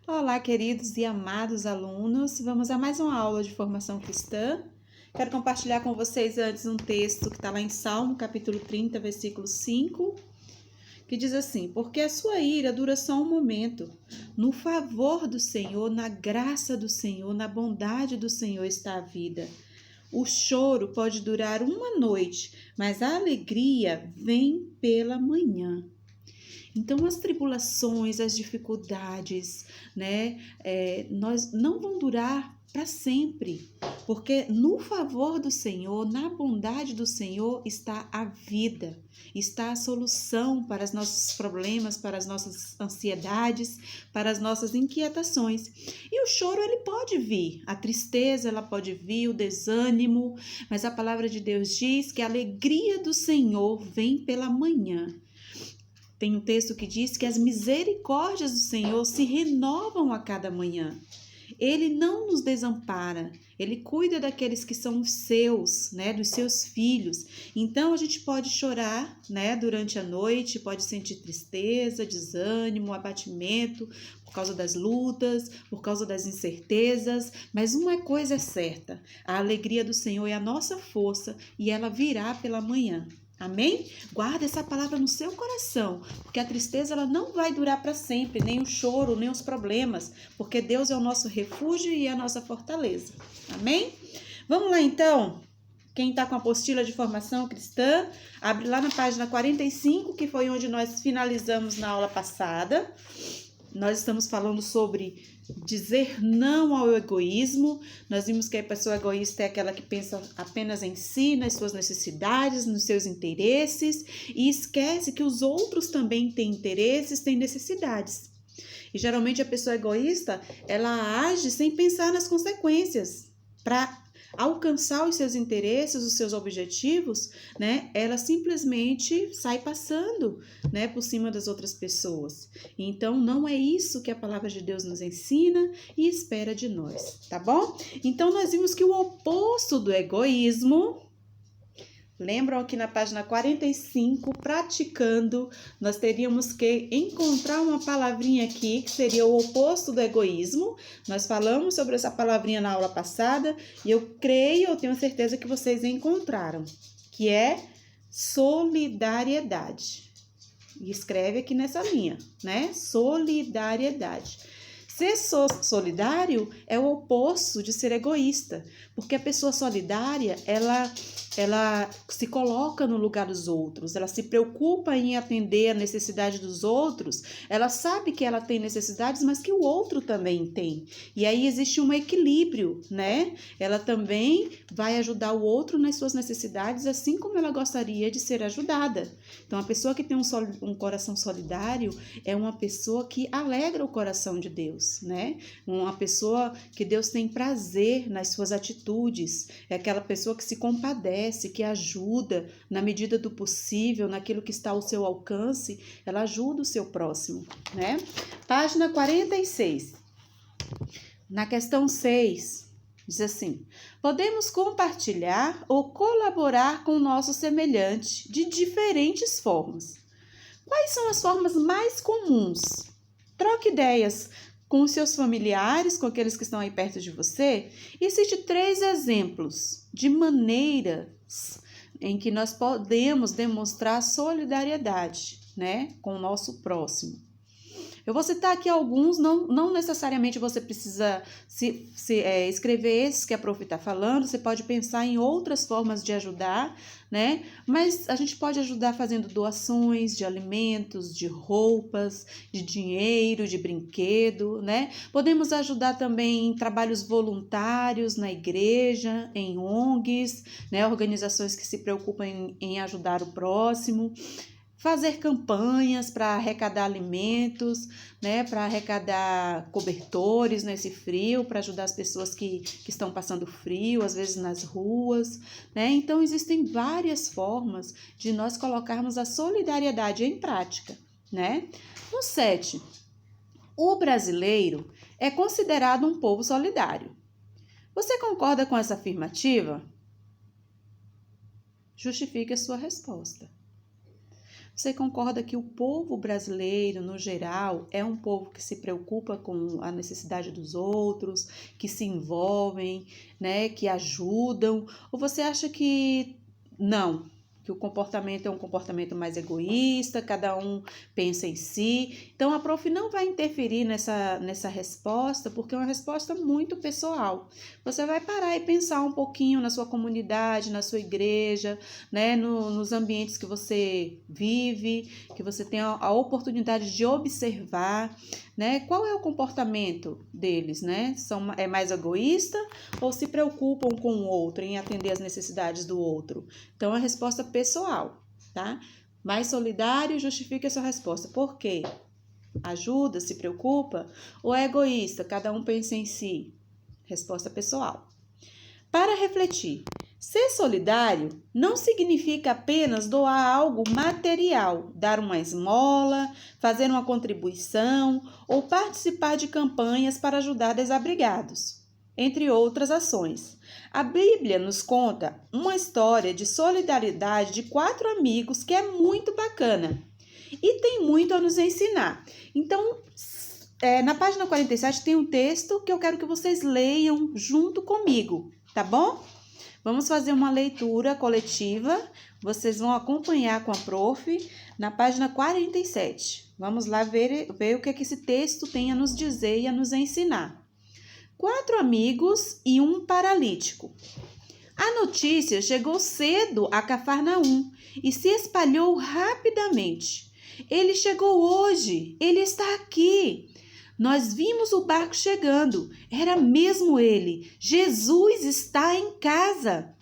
Olá, queridos e amados alunos. Vamos a mais uma aula de formação cristã. Quero compartilhar com vocês antes um texto que está lá em Salmo, capítulo 30, versículo 5, que diz assim: porque a sua ira dura só um momento. No favor do Senhor, na graça do Senhor, na bondade do Senhor está a vida. O choro pode durar uma noite, mas a alegria vem pela manhã. Então, as tribulações, as dificuldades, nós não vão durar para sempre, porque no favor do Senhor, na bondade do Senhor está a vida, está a solução para os nossos problemas, para as nossas ansiedades, para as nossas inquietações. E o choro, ele pode vir, a tristeza, ela pode vir, o desânimo, mas a palavra de Deus diz que a alegria do Senhor vem pela manhã. Tem um texto que diz que as misericórdias do Senhor se renovam a cada manhã. Ele não nos desampara, ele cuida daqueles que são os seus, dos seus filhos. Então a gente pode chorar, durante a noite, pode sentir tristeza, desânimo, abatimento por causa das lutas, por causa das incertezas, mas uma coisa é certa: a alegria do Senhor é a nossa força e ela virá pela manhã. Amém? Guarda essa palavra no seu coração, porque a tristeza ela não vai durar para sempre, nem o choro, nem os problemas, porque Deus é o nosso refúgio e a nossa fortaleza. Amém? Vamos lá então? Quem está com a apostila de formação cristã, abre lá na página 45, que foi onde nós finalizamos na aula passada. Nós estamos falando sobre dizer não ao egoísmo. Nós vimos que a pessoa egoísta é aquela que pensa apenas em si, nas suas necessidades, nos seus interesses e esquece que os outros também têm interesses, têm necessidades. E geralmente a pessoa egoísta, ela age sem pensar nas consequências. Para alcançar os seus interesses, os seus objetivos, ela simplesmente sai passando, por cima das outras pessoas. Então, não é isso que a palavra de Deus nos ensina e espera de nós, tá bom? Então, nós vimos que o oposto do egoísmo, lembram aqui na página 45, praticando, nós teríamos que encontrar uma palavrinha aqui que seria o oposto do egoísmo. Nós falamos sobre essa palavrinha na aula passada e eu tenho certeza que vocês encontraram, que é solidariedade. E escreve aqui nessa linha, solidariedade. Ser solidário é o oposto de ser egoísta, porque a pessoa solidária, ela se coloca no lugar dos outros, ela se preocupa em atender a necessidade dos outros, ela sabe que ela tem necessidades, mas que o outro também tem. E aí existe um equilíbrio, Ela também vai ajudar o outro nas suas necessidades, assim como ela gostaria de ser ajudada. Então, a pessoa que tem um coração solidário é uma pessoa que alegra o coração de Deus, Uma pessoa que Deus tem prazer nas suas atitudes, é aquela pessoa que se compadece, que ajuda na medida do possível, naquilo que está ao seu alcance, ela ajuda o seu próximo, Página 46. Na questão 6, diz assim: podemos compartilhar ou colaborar com o nosso semelhante de diferentes formas. Quais são as formas mais comuns? Troque ideias com os seus familiares, com aqueles que estão aí perto de você. E existem 3 exemplos de maneiras em que nós podemos demonstrar solidariedade, com o nosso próximo. Eu vou citar aqui alguns, não necessariamente você precisa escrever esses que a prof está falando, você pode pensar em outras formas de ajudar, Mas a gente pode ajudar fazendo doações de alimentos, de roupas, de dinheiro, de brinquedo, Podemos ajudar também em trabalhos voluntários na igreja, em ONGs, Organizações que se preocupam em ajudar o próximo. Fazer campanhas para arrecadar alimentos, para arrecadar cobertores nesse frio, para ajudar as pessoas que estão passando frio, às vezes nas ruas, Então, existem várias formas de nós colocarmos a solidariedade em prática, No 7, o brasileiro é considerado um povo solidário. Você concorda com essa afirmativa? Justifique a sua resposta. Você concorda que o povo brasileiro, no geral, é um povo que se preocupa com a necessidade dos outros, que se envolvem, né, que ajudam? Ou você acha que não, que o comportamento é um comportamento mais egoísta, cada um pensa em si? Então, a prof não vai interferir nessa resposta, porque é uma resposta muito pessoal. Você vai parar e pensar um pouquinho na sua comunidade, na sua igreja, né, nos ambientes que você vive, que você tem a oportunidade de observar, né, qual é o comportamento deles, né? É mais egoísta ou se preocupam com o outro, em atender às necessidades do outro? Então, a resposta pessoal, tá? Mais solidário, justifique a sua resposta. Por quê? Ajuda, se preocupa? Ou é egoísta, cada um pensa em si? Resposta pessoal. Para refletir, ser solidário não significa apenas doar algo material, dar uma esmola, fazer uma contribuição ou participar de campanhas para ajudar desabrigados, entre outras ações. A Bíblia nos conta uma história de solidariedade de 4 amigos que é muito bacana e tem muito a nos ensinar. Então, na página 47 tem um texto que eu quero que vocês leiam junto comigo, tá bom? Vamos fazer uma leitura coletiva. Vocês vão acompanhar com a prof na página 47. Vamos lá ver o que esse texto tem a nos dizer e a nos ensinar. 4 amigos e um paralítico. A notícia chegou cedo a Cafarnaum e se espalhou rapidamente. Ele chegou hoje, ele está aqui. Nós vimos o barco chegando, era mesmo ele. Jesus está em casa.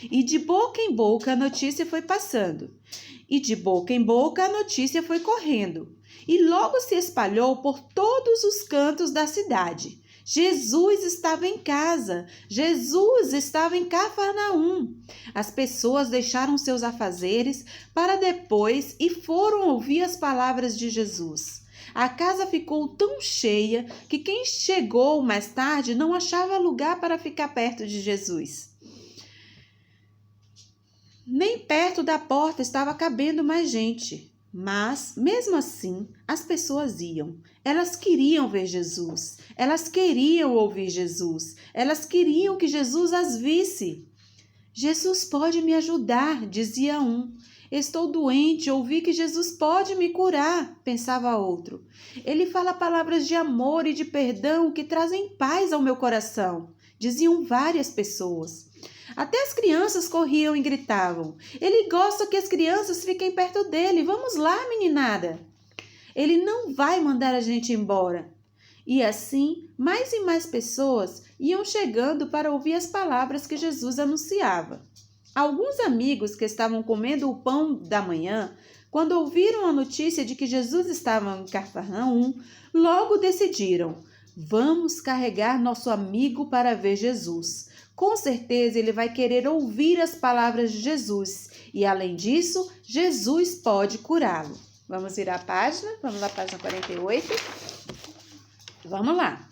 E de boca em boca a notícia foi passando. E de boca em boca a notícia foi correndo. E logo se espalhou por todos os cantos da cidade. Jesus estava em casa. Jesus estava em Cafarnaum. As pessoas deixaram seus afazeres para depois e foram ouvir as palavras de Jesus. A casa ficou tão cheia que quem chegou mais tarde não achava lugar para ficar perto de Jesus. Nem perto da porta estava cabendo mais gente. Mas, mesmo assim, as pessoas iam. Elas queriam ver Jesus. Elas queriam ouvir Jesus. Elas queriam que Jesus as visse. Jesus pode me ajudar, dizia um. Estou doente, ouvi que Jesus pode me curar, pensava outro. Ele fala palavras de amor e de perdão que trazem paz ao meu coração, diziam várias pessoas. Até as crianças corriam e gritavam. Ele gosta que as crianças fiquem perto dele. Vamos lá, meninada. Ele não vai mandar a gente embora. E assim, mais e mais pessoas iam chegando para ouvir as palavras que Jesus anunciava. Alguns amigos que estavam comendo o pão da manhã, quando ouviram a notícia de que Jesus estava em Cafarnaum, logo decidiram: vamos carregar nosso amigo para ver Jesus. Com certeza ele vai querer ouvir as palavras de Jesus e, além disso, Jesus pode curá-lo. Vamos virar a página, vamos lá, página 48. Vamos lá.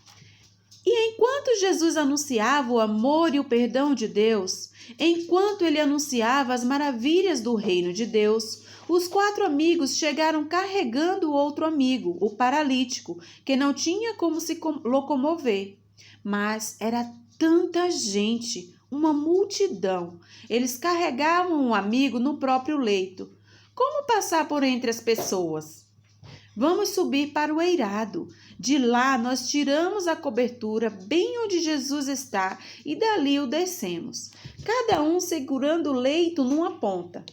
E enquanto Jesus anunciava o amor e o perdão de Deus, enquanto ele anunciava as maravilhas do reino de Deus, os 4 amigos chegaram carregando o outro amigo, o paralítico, que não tinha como se locomover. Mas era tanta gente, uma multidão. Eles carregavam o amigo no próprio leito. Como passar por entre as pessoas? Vamos subir para o eirado. De lá nós tiramos a cobertura bem onde Jesus está e dali o descemos, cada um segurando o leito numa ponta.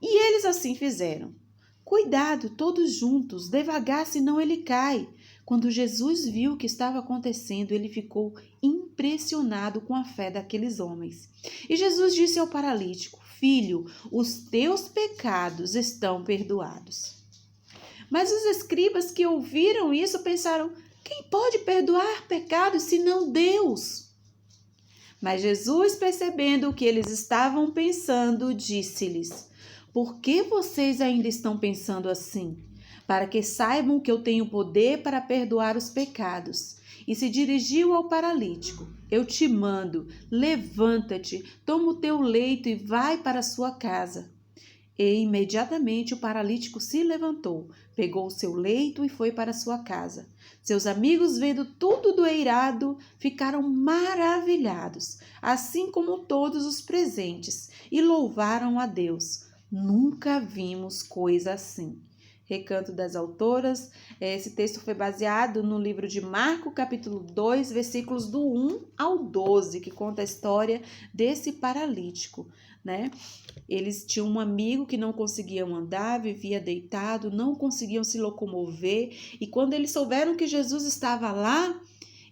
E eles assim fizeram. Cuidado, todos juntos, devagar, senão ele cai. Quando Jesus viu o que estava acontecendo, ele ficou impressionado com a fé daqueles homens. E Jesus disse ao paralítico: Filho, os teus pecados estão perdoados. Mas os escribas que ouviram isso pensaram: quem pode perdoar pecados senão Deus? Mas Jesus, percebendo o que eles estavam pensando, disse-lhes: por que vocês ainda estão pensando assim? Para que saibam que eu tenho poder para perdoar os pecados. E se dirigiu ao paralítico: eu te mando, levanta-te, toma o teu leito e vai para a sua casa. E imediatamente o paralítico se levantou, pegou o seu leito e foi para sua casa. Seus amigos, vendo tudo do eirado, ficaram maravilhados, assim como todos os presentes, e louvaram a Deus. Nunca vimos coisa assim. Recanto das Autoras. Esse texto foi baseado no livro de Marcos, capítulo 2, versículos do 1 ao 12, que conta a história desse paralítico, né? Eles tinham um amigo que não conseguiam andar, vivia deitado, não conseguiam se locomover, e quando eles souberam que Jesus estava lá,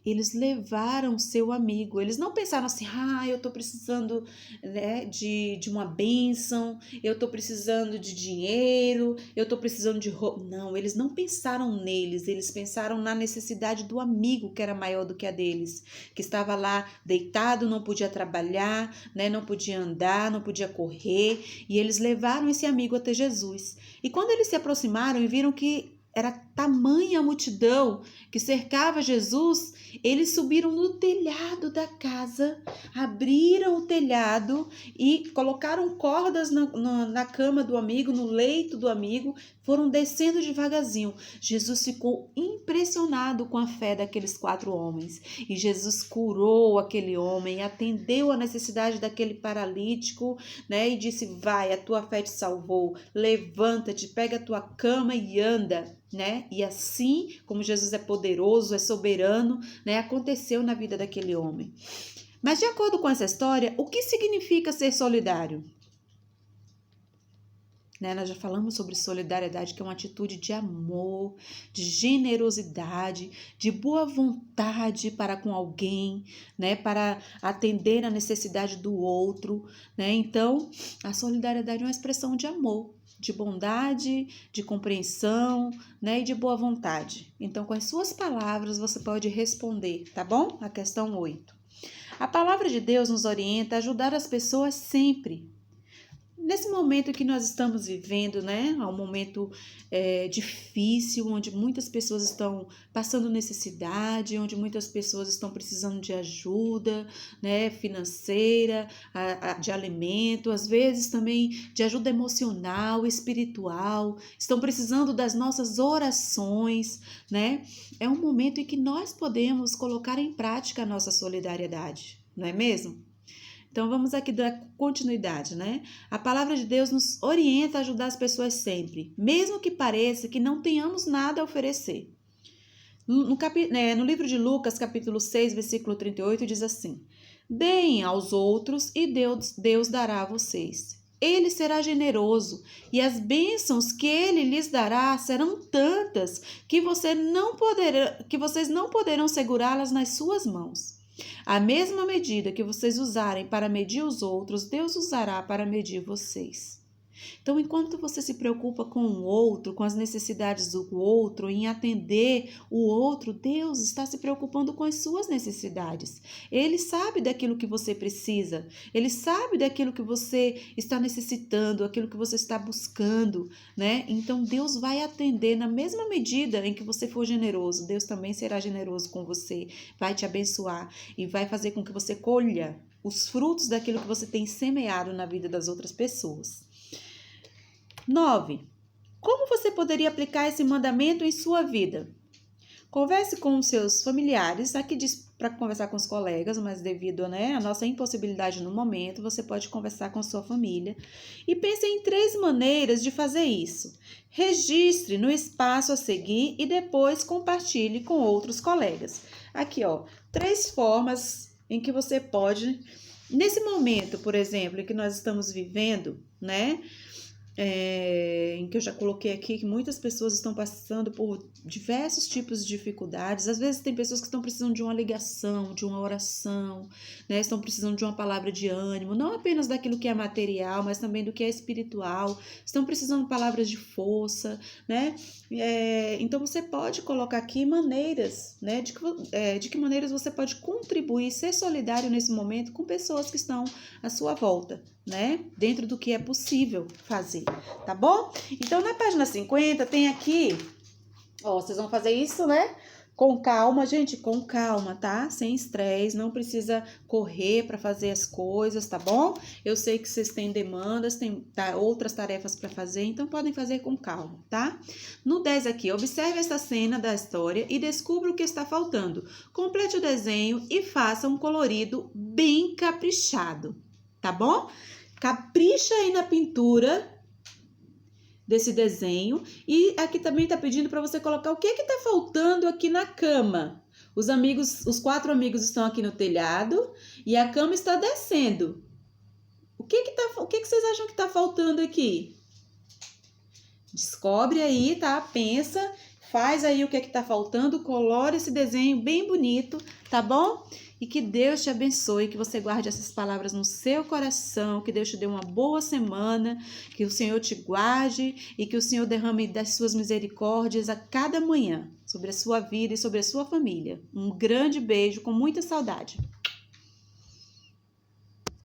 eles levaram seu amigo. Eles não pensaram assim, eu estou precisando, né, de uma bênção, eu estou precisando de dinheiro, eu estou precisando de roupa. Não, eles não pensaram neles, eles pensaram na necessidade do amigo que era maior do que a deles, que estava lá deitado, não podia trabalhar, né, não podia andar, não podia correr, e eles levaram esse amigo até Jesus. E quando eles se aproximaram e viram que era tamanha a multidão que cercava Jesus, eles subiram no telhado da casa, abriram o telhado e colocaram cordas na cama do amigo, no leito do amigo, foram descendo devagarzinho. Jesus ficou impressionado com a fé daqueles 4 homens e Jesus curou aquele homem, atendeu a necessidade daquele paralítico, né? E disse, vai, a tua fé te salvou, levanta-te, pega a tua cama e anda, né? E assim, como Jesus é poderoso, é soberano, né? Aconteceu na vida daquele homem. Mas de acordo com essa história, o que significa ser solidário? Né? Nós já falamos sobre solidariedade, que é uma atitude de amor, de generosidade, de boa vontade para com alguém, né? Para atender a necessidade do outro, né? Então, a solidariedade é uma expressão de amor, de bondade, de compreensão, né? E de boa vontade. Então, com as suas palavras, você pode responder, tá bom? A questão 8. A palavra de Deus nos orienta a ajudar as pessoas sempre. Nesse momento que nós estamos vivendo, né, é um momento difícil, onde muitas pessoas estão passando necessidade, onde muitas pessoas estão precisando de ajuda, né, financeira, de alimento, às vezes também de ajuda emocional, espiritual, estão precisando das nossas orações, né? É um momento em que nós podemos colocar em prática a nossa solidariedade, não é mesmo? Então, vamos aqui dar continuidade, né? A palavra de Deus nos orienta a ajudar as pessoas sempre, mesmo que pareça que não tenhamos nada a oferecer. No livro de Lucas, capítulo 6, versículo 38, diz assim, deem aos outros e Deus dará a vocês. Ele será generoso e as bênçãos que ele lhes dará serão tantas que vocês não poderão segurá-las nas suas mãos. A mesma medida que vocês usarem para medir os outros, Deus usará para medir vocês. Então, enquanto você se preocupa com o outro, com as necessidades do outro, em atender o outro, Deus está se preocupando com as suas necessidades. Ele sabe daquilo que você precisa, ele sabe daquilo que você está necessitando, aquilo que você está buscando, né? Então, Deus vai atender na mesma medida em que você for generoso. Deus também será generoso com você, vai te abençoar e vai fazer com que você colha os frutos daquilo que você tem semeado na vida das outras pessoas. 9. Como você poderia aplicar esse mandamento em sua vida? Converse com os seus familiares. Aqui diz para conversar com os colegas, mas devido, né, à nossa impossibilidade no momento, você pode conversar com sua família. E pense em 3 maneiras de fazer isso. Registre no espaço a seguir e depois compartilhe com outros colegas. Aqui, 3 formas em que você pode, nesse momento, por exemplo, em que nós estamos vivendo, né? Em que eu já coloquei aqui que muitas pessoas estão passando por diversos tipos de dificuldades. Às vezes tem pessoas que estão precisando de uma ligação, de uma oração, né? Estão precisando de uma palavra de ânimo, não apenas daquilo que é material, mas também do que é espiritual. Estão precisando de palavras de força, né? Então você pode colocar aqui maneiras, né? De que maneiras você pode contribuir, ser solidário nesse momento com pessoas que estão à sua volta, né? Dentro do que é possível fazer, tá bom? Então, na página 50 tem aqui, vocês vão fazer isso, né? Com calma, gente, com calma, tá? Sem estresse, não precisa correr para fazer as coisas, tá bom? Eu sei que vocês têm demandas, têm outras tarefas para fazer, então podem fazer com calma, tá? No 10 aqui, observe essa cena da história e descubra o que está faltando. Complete o desenho e faça um colorido bem caprichado, tá bom? Capricha aí na pintura desse desenho. E aqui também tá pedindo para você colocar o que tá faltando aqui na cama. Os 4 amigos estão aqui no telhado e a cama está descendo. O que vocês acham que tá faltando aqui? Descobre aí, tá? Pensa, faz aí o que tá faltando, colore esse desenho bem bonito, tá bom? E que Deus te abençoe, que você guarde essas palavras no seu coração, que Deus te dê uma boa semana, que o Senhor te guarde e que o Senhor derrame das suas misericórdias a cada manhã sobre a sua vida e sobre a sua família. Um grande beijo com muita saudade.